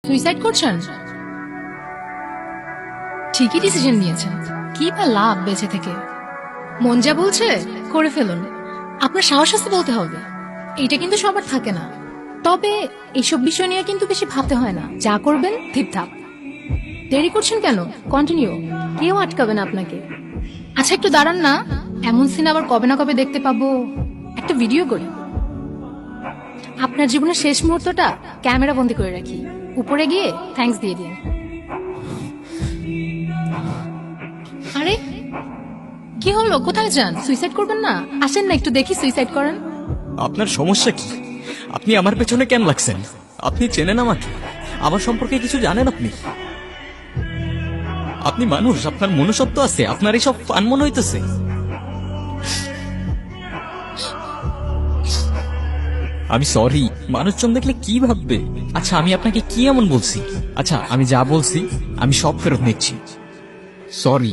Suicide করছেন? ঠিকই decision নিয়েছেন। কি বা লাভ বেঁচে থেকে? মন যা বলছে করে ফেলুন। আপনার সাহস আছে বলতে হবে। এটা কিন্তু সবার থাকে না। তবে এইসব বিষয় নিয়ে কিন্তু বেশি ভাবতে হয় না। যা করবেন ঠিকঠাক। দেরি করছেন কেন? কন্টিনিউ। কেউ আটকাবে না আপনাকে। আচ্ছা একটু দাঁড়ান না, এমন সিন আবার কবে না কবে দেখতে পাবো। একটা ভিডিও করি। আপনার জীবনের শেষ মুহূর্তটা ক্যামেরা বন্দি করে রাখি, উপরে গিয়ে থ্যাঙ্কস দিয়ে দিন। আরে কি হলো, কোথায় যান? সুইসাইড করবেন না? আসেন না একটু দেখি সুইসাইড করেন। আপনার সমস্যা কি? আপনি আমার পেছনে কেন লাগছেন? আপনি চেনেন আমাকে? আমার সম্পর্কে কিছু জানেন আপনি? আপনি মানুষ, আপনার মনুষ্যত্ব আছে, আপনার এইসব ফান মনে হইতেছে। আমি সরি, মানুষজন দেখলে কি ভাববে? আচ্ছা আমি আপনাকে কি এমন বলছি? আচ্ছা আমি যা বলছি আমি সব ফেরত নিচ্ছি। সরি।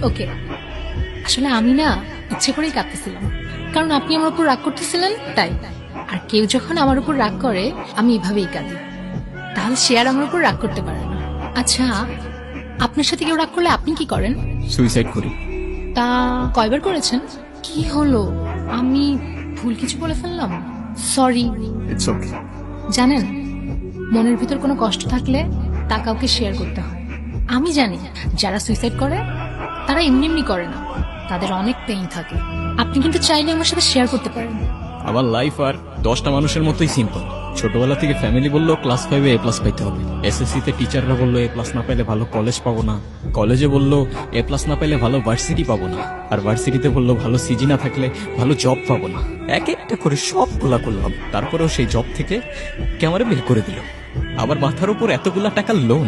ওকে, আসলে আমি না ইচ্ছে করেই কাঁদতেছিলাম, কারণ আপনি আমার উপর রাগ করতেছিলেন তাই। আর কেউ যখন আমার উপর রাগ করে আমি এভাবেই কাঁদি, তাহলে সে আর আমার উপর রাগ করতে পারে না। আচ্ছা, আপনার সাথে কেউ রাগ করলে আপনি কি করেন? সুইসাইড করি। তা কয়বার করেছেন? কি হলো, আমি ভুল কিছু বলে ফেললাম? সরি। It's okay. জানেন, মনের ভিতর কোনো কষ্ট থাকলে তা কাউকে শেয়ার করতে হয়। আমি জানি যারা সুইসাইড করে তারা এমনি এমনি করে না, তাদের অনেক পেইন থাকে। আপনি কিন্তু চাইলে আমার সাথে শেয়ার করতে পারেন। আমার লাইফ আর 10টা মানুষের মতোই সিম্পল। ছোটবেলা থেকে ফ্যামিলি বললো ক্লাস 5-এ A+ পাইতে হবে, এসএসসি তে টিচাররা বললো A+ না পাইলে ভালো কলেজ পাবো না, কলেজে বললো A+ না পাইলে ভালো ভার্সিটি পাবো না, আর ভার্সিটিতে বললো ভালো সিজি না থাকলে ভালো জব পাবো না। এক একটা করে সবগুলা করলাম, তারপরেও সেই জব থেকে ক্যামেরা বের করে দিল। আবার মাথার উপর এতগুলা টাকার লোন।